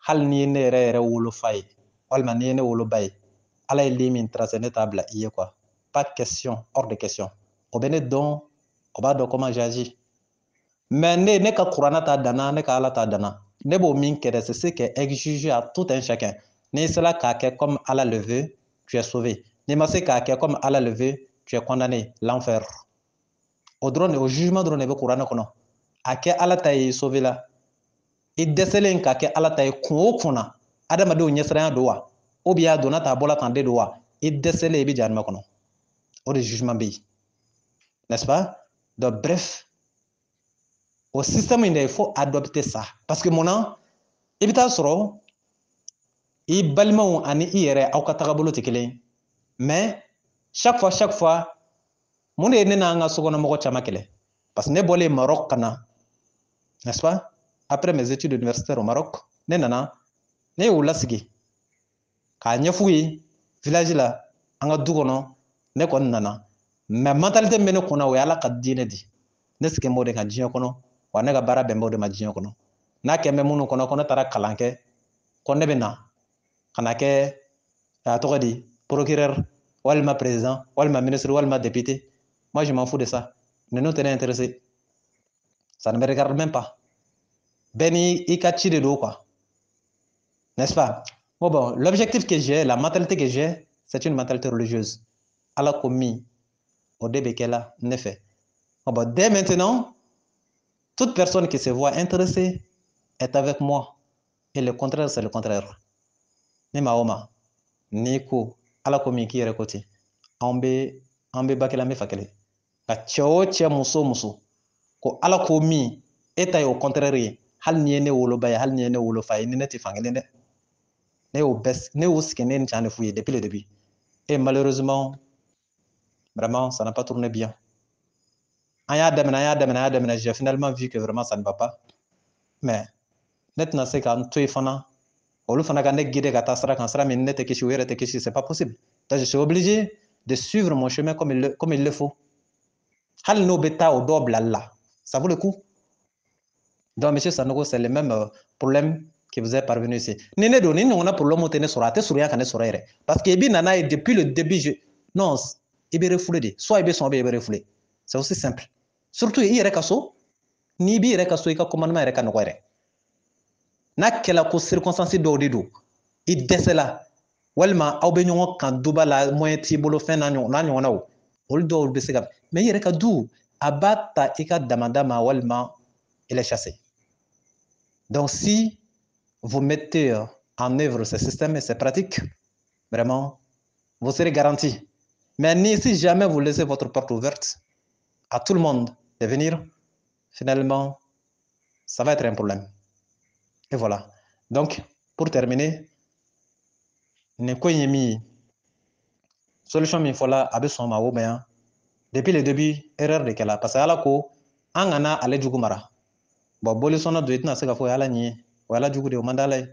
hali n'i ye ne yɛrɛ wolo fa ye walima n'i ye ne wolo ba ye Ala ye ligne min tracé ne t'a bila i ye quoi pas question hors de question o bɛ ne dɔn o b'a dɔn comment j'agis mais ne ka kuranna ta danna ne ka ala ta danna ne b'o min kɛ dɛ c'est ce qui est exigé à tout un chacun n'i sera k'a kɛ comme ala le veut tu es sauvé n'i ma se k'a kɛ comme ala le veut tu es condamné l'enfer o dɔrɔn de o jugement dɔrɔn de bɛ kuranɛ kɔnɔ a kɛ ala ta ye sauvé la i dɛsɛlen k'a kɛ ala ta ye kun o kun na adamadenw ɲɛsiranya don wa ou bien a donna ta bɔla tan de don wa i dɛsɛlen i bɛ jahanama kɔnɔ o de jugement bɛ yen n'est-ce pas donc bref o système in de il faut adopter ça parce que mun na i bɛ taa sɔrɔ i balimaw ani i yɛrɛ aw ka tagabolo tɛ kelen mais chaque fois mun de ye ne n'an ka sokɔnɔmɔgɔ caman kɛlɛ parce que ne bɔlen Maroc ka na n'est-ce pas après mes études universitaires au Maroc ne nana ne y'u lasigi k'a ɲɛf'u ye village la an ka du kɔnɔ ne kɔni nana mais mentalité min bɛ ne kunna o ye ala ka diinɛ di ne sigilen b'o de kan diɲɛ kɔnɔ wa ne ka baara bɛn b'o de ma diɲɛ kɔnɔ n'a kɛ bɛ minnu kɔnɔ ko ne taara kalan kɛ ko ne bɛ na ka na kɛ a tɔgɔ di procureur walima président walima ministre walima député moi je m'en fous de ça ninnu tɛ ne intéressé ça ne me regarde même pas bɛɛ ni i ka ci de don quoi n'est-ce pas bon l'objectif que j'ai la mentalité que j'ai c'est une mentalité religieuse ala ko min o de bɛ kɛ la ne fɛ bon dès maintenant toute personne qui se voit intéressée est avec moi et le contraire c'est le contraire ni maa o maa n'i ko ala ko min k'i yɛrɛ ko ten an bɛ ba kelen an bɛ fa kelen ka cɛ o cɛ muso o muso ko ala ko min e ta ye o contraire ye hali ni ye ne woloba ye hali ni ye ne wolofa ye ni ne tɛ fankelen dɛ ne y'o sigi ne ni can de f'u ye depuis le début et malheureusement vraiment ça n'a pas tourné bien an y'a daminɛ j'ai finalement vu que vraiment ça ne va pas mais ne tɛna se ka n to yen fana olu fana ka ne guider ka taa sira kan sira min ne tɛ kisi u yɛrɛ tɛ kisi c'est pas possible donc je suis obligé de suivre mon chemin comme il le faut hali n'o bɛ taa o dɔw bilali la ça vaut le coup donc monsieur Sanogo c'est le même problème qui vous est parvenu ici ni ne don ni ɲɔgɔnna problème tɛ ne sɔrɔ a tɛ surunya ka ne sɔrɔ yɛrɛ parce que i bi nana ye depuis le début non i bɛ refoulé de soit i bɛ sɔn ou bien i bɛ refoulé c'est aussi simple surtout i yɛrɛ ka so n'i b'i yɛrɛ ka so i ka commandement yɛrɛ ka nɔgɔ yɛrɛ n'a kɛla ko circonstance dɔw de don i dɛsɛla walima aw bɛ ɲɔgɔn kan duba la moyen t'i bolo fɛn n'a ɲɔgɔnnaw olu dɔw bɛ se ka mais i yɛrɛ ka du a b'a ta i ka damada ma walima il est chassé donc si vous mettez en œuvre ce système et ces pratiques vraiment vous serez garanti mais si jamais vous laissez votre porte ouverte à tout le monde de venir finalement ça va être un problème et voilà donc pour terminer nin ko in ye min ye solution min fɔla a bɛ sɔn ma o bɛn depuis le début erreur de kɛla parce que ala ko an kana ale jugu mara bon bolisɔnna don i tɛna se ka fɔ o ye ala ɲi ye o ye ala jugu de o man di ala ye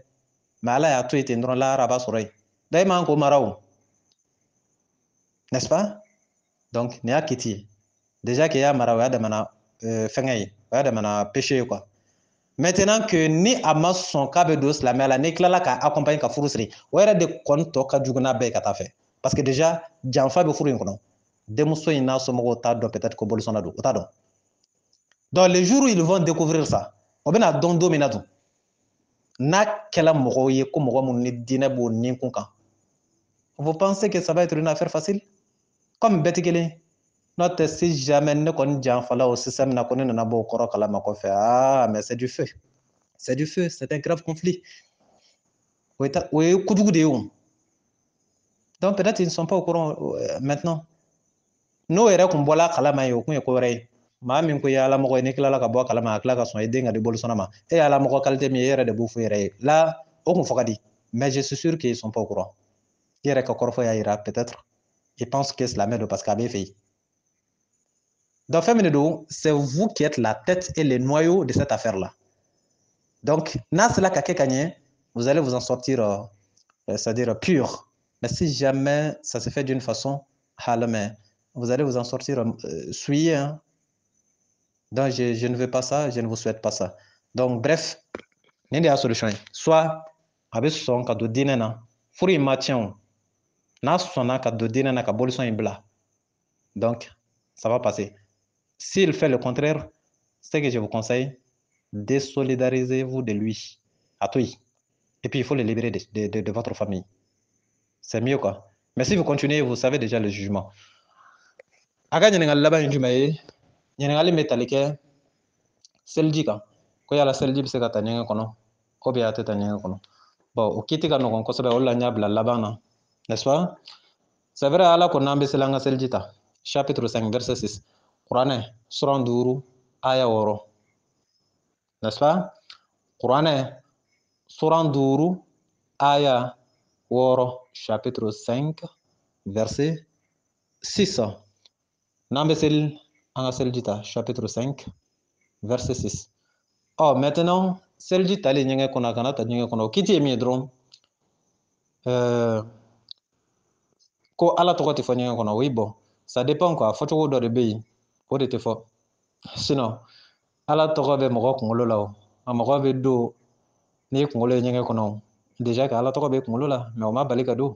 mais ala y'a to yen ten dɔrɔn lahara a b'a sɔrɔ yen donc i man k'o mara o n'est-ce pas donc nin y'a kiti ye déjà que i y'a mara o y'a damana fɛngɛ ye o y'a damana péché ye quoi maintenant que ni a ma sɔn k'a bɛ don silamɛya la n'i tilala k'a accompagner ka furu siri o yɛrɛ de kɔni tɔ ka jugu n'a bɛɛ ye ka taa fɛ parce que déjà janfa bɛ furu in kɔnɔ denmuso in n'a somɔgɔw t'a dɔn peut-être ko bolisɔnna don o t'a dɔn donc le jour où ils vont découvrir ça o bɛna dɔn don min na dun n'a kɛla mɔgɔw ye ko mɔgɔ minnu ni diinɛ b'o ni kun kan vous pensez que ça va être une affaire facile comme bɛɛ tɛ kelen n'o tɛ si jamais ne kɔni janfala o système na ko ne nana bɔ o kɔrɔ kalama kɔfɛ ah mais c'est du feu c'est un grave conflit o ye kojugu de ye o donc peut-être ils ne sont pas au courant maintenant n'o yɛrɛ kun bɔla kalama ye o kun ye ko wɛrɛ ye maa min ko i ye alamɔgɔ ye n'i tilala ka bɔ kalama a tila ka sɔn i den ka di bolisɔnna ma e ye alamɔgɔ qualité min ye e yɛrɛ de b'o fɔ i yɛrɛ ye là o kun fɔ ka di mais je suis sûr qu'ils sont pas au courant i yɛrɛ ka kɔrɔfɔ y'a yira peut-être ils pensent que silamɛ don parce que a b'e fɛ yen donc fɛn min de don c'est vous qui êtes la tête et le noyau de cette affaire là donc n'a sera ka kɛ ka ɲɛ vous allez vous en sortir c'est-à-dire pur mais si jamais ça se fait d'une façon halame vous allez vous en sortir souillé hein? Donc je ne veux pas ça je ne vous souhaite pas ça donc bref nin de y'a solution ye soit a bɛ sɔn ka don diinɛ na furu in ma tiɲɛ o n'a sɔnna ka don diinɛ na ka bolisɔn in bila donc ça va passer s'il fait le contraire ce que je vous conseille, désolidarisez-vous de lui, à tout. Et puis il faut le libérer de votre famille. C'est mieux quoi. Mais si vous continuez, vous savez déjà le jugement. Aga ɲiningali laban ye jumɛn ye ɲiningali bɛ tali kɛ seliji kan ko yala seliji bɛ se ka ta ɲɛgɛn kɔnɔ ou bien a tɛ ta ɲɛgɛn kɔnɔ. Bon o kiti ka nɔgɔn kosɛbɛ o de la n y'a bila laban na, n'est-ce pas? C'est vrai ala ko n'an bɛ sela an ka seliji ta chapitre 5 verset 6 kuranɛ suran 5 aya 6, n'est-ce pas? kuranɛ suran 5 aya 6 chapitre 5 verset 6 n'an bɛ seli an ka seliji ta chapitre 5 verset 6. Oh, maintenant seliji tali ɲɛgɛn kɔnɔ a kana ta ɲɛgɛn kɔnɔ o kiti ye min ye dɔrɔn ko ala tɔgɔ tɛ fɔ ɲɛgɛn kɔnɔ oui bon ça dépend quoi fɔcogo dɔ de bɛ yen o de tɛ fɔ sinon ala tɔgɔ bɛ mɔgɔ kunkolo la o a mɔgɔ bɛ don n'i kunkolo ye ɲɛgɛn kɔnɔ déjà que ala tɔgɔ bɛ kunkolo la mais o ma bali ka don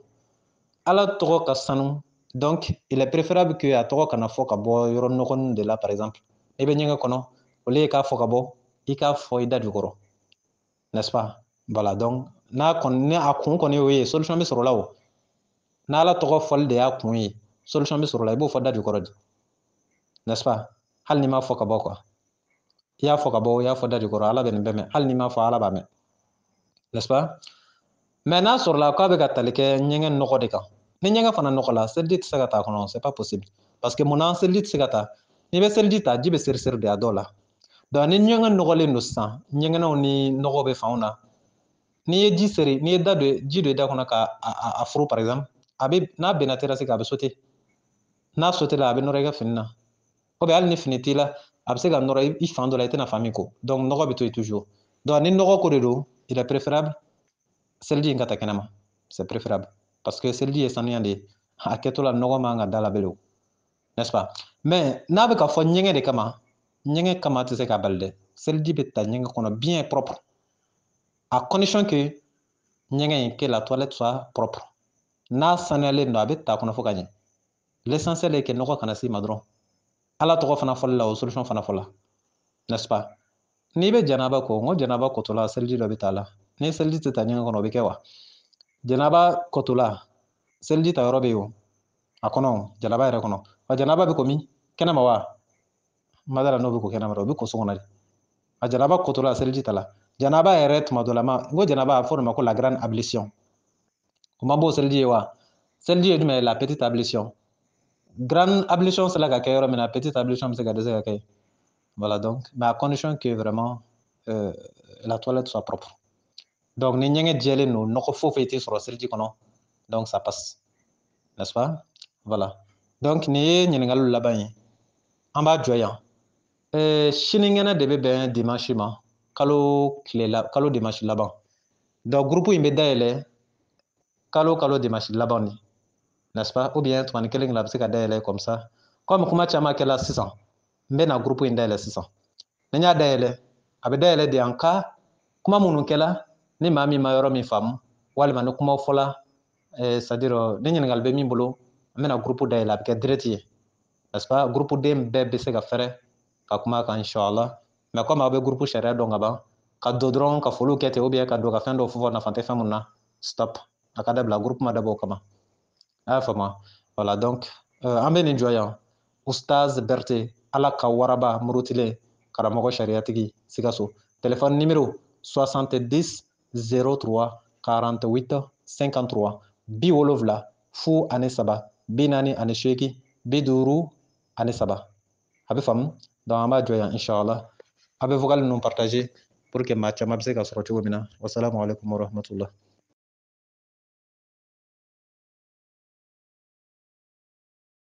ala tɔgɔ ka sanu donc il est préférable que a tɔgɔ kana fɔ ka bɔ yɔrɔ nɔgɔnin de la par exemple i bɛ ɲɛgɛn kɔnɔ au lieu k'a fɔ ka bɔ i k'a fɔ i da jukɔrɔ, n'est-ce pas? Voilà donc n'a kɔni ni a kun kɔni y'o ye solution bɛ sɔrɔ o la o n'ala tɔgɔ fɔli de y'a kun ye solution bɛ sɔrɔ o la i b'o fɔ da jukɔrɔ de, n'est-ce pas? hali n'i m'a fɔ ka bɔ quoi i y'a fɔ ka bɔ i y'a fɔ da jukɔrɔ ala bɛ nin bɛɛ mɛn hali n'i m'a fɔ ala b'a mɛn, n'est-ce pas? mais n'a sɔrɔla k'a bɛ ka tali kɛ ɲɛgɛn nɔgɔ de kan ni ɲɛgɛn fana nɔgɔ la seliji tɛ se ka taa a kɔnɔ c'est pas possible parce que munna seliji tɛ se ka taa n'i bɛ seliji ta ji bɛ seriseri de a dɔw la donc ni ɲɛgɛn nɔgɔlen don sisan ɲɛgɛnɛw ni nɔgɔ bɛ fanw na n'i ye ji seri n'i ye da don ji don i da kɔnɔ k'a furu par exemple a bɛ n'a bɛnna terrasse kan a bɛ sauter n'a sauter la a bɛ nɔrɔ i ka fini na ou bien hali ni fini t'i la a bɛ se ka nɔrɔ i fan dɔ la i tɛna fan min ko donc nɔgɔ bɛ to yen toujours donc ni nɔgɔ ko de don il est préférable seliji in ka ta kɛnɛma c'est préférable parce que seliji ye sanuya de ye a kɛtɔ la nɔgɔ man ka da la bilen, n'est-ce pas? mais n'a bɛ ka fɔ ɲɛgɛn de kama ɲɛgɛn kama tɛ se ka bali dɛ seliji bɛ ta ɲɛgɛn kɔnɔ bien propre à condition que ɲɛgɛn in que la toilette soit propre n'a sanuyalen don a bɛ ta kɔnɔ fo ka ɲɛ l'essentiel est que nɔgɔ kana s'i ma dɔrɔn ala tɔgɔ fana fɔli la o solution fana fɔ la, n'est-ce pas? n'i bɛ janaba ko n ko janaba kɔtɔla seliji dɔ bɛ ta la ni seliji tɛ ta ɲɛgɛn kɔnɔ o bɛ kɛ wa janaba kɔtɔla seliji ta yɔrɔ bɛ yen o a kɔnɔ janaba yɛrɛ kɔnɔ wa janaba bɛ ko min kɛnɛma wa madala n'o bɛ ko kɛnɛma o bɛ ko so kɔnɔ de a janaba kɔtɔla seliji ta la janaba yɛrɛ tuma dɔ la ma n ko janaba a fɔ o de ma ko la grande ablution o ma b'o seliji ye wa seliji ye jumɛn ye la petite ablution grande ablution sera ka kɛ yɔrɔ min na petite ablution bɛ se ka dɛsɛ ka kɛ voilà donc mais à condition que vraiment la toilette soit propre donc ni ɲɛgɛn jɛlen don nɔgɔ foyi tɛ sɔrɔ seliji kɔnɔ donc ça passe, n'est-ce pas? Voilà donc nin ye ɲininkaliw laban ye an b'a jɔ yan sinikɛnɛ de bɛ bɛn dimanche ma kalo dimanche laban donc groupe in bɛ dayɛlɛ kalo dimanche laban de, n'est-ce pas? ou bien tumani kelen a bɛ se ka dayɛlɛ comme ça comme kuma caman kɛla sisan n bɛ na groupe in dayɛlɛ sisan ni n y'a dayɛlɛ a bɛ dayɛlɛ de en cas kuma minnu kɛla ni maa min ma yɔrɔ min faamu walima ni kumaw fɔla c'est-à-dire ni ɲininkali bɛ min bolo n bɛna groupe dayɛlɛ a bɛ kɛ direct ye, n'est-ce pas? groupe den bɛɛ bɛ se ka fɛrɛ ka kuma a kan inchallah mais comme aw bɛ groupe sariya dɔn ka ban ka don dɔrɔn ka foliw kɛ ten ou bien ka don ka fɛn dɔw fɔ nafa tɛ fɛn minnu na stop a ka dabila groupe ma dabɔ o kama a y'a faamuya voilà donc an bɛ nin jɔ yan Ustaz Berete ala ka waraba murutilen karamɔgɔ sariyatigi Sikaso téléphone numéro 70 03 48 53 70 03 48 53 a bɛ faamu donc an b'a jɔ yan inchallah a bɛ vocal ninnu partager pour que maa caman bɛ se ka sɔrɔ cogo min na wasalamu alaikum warahmatullah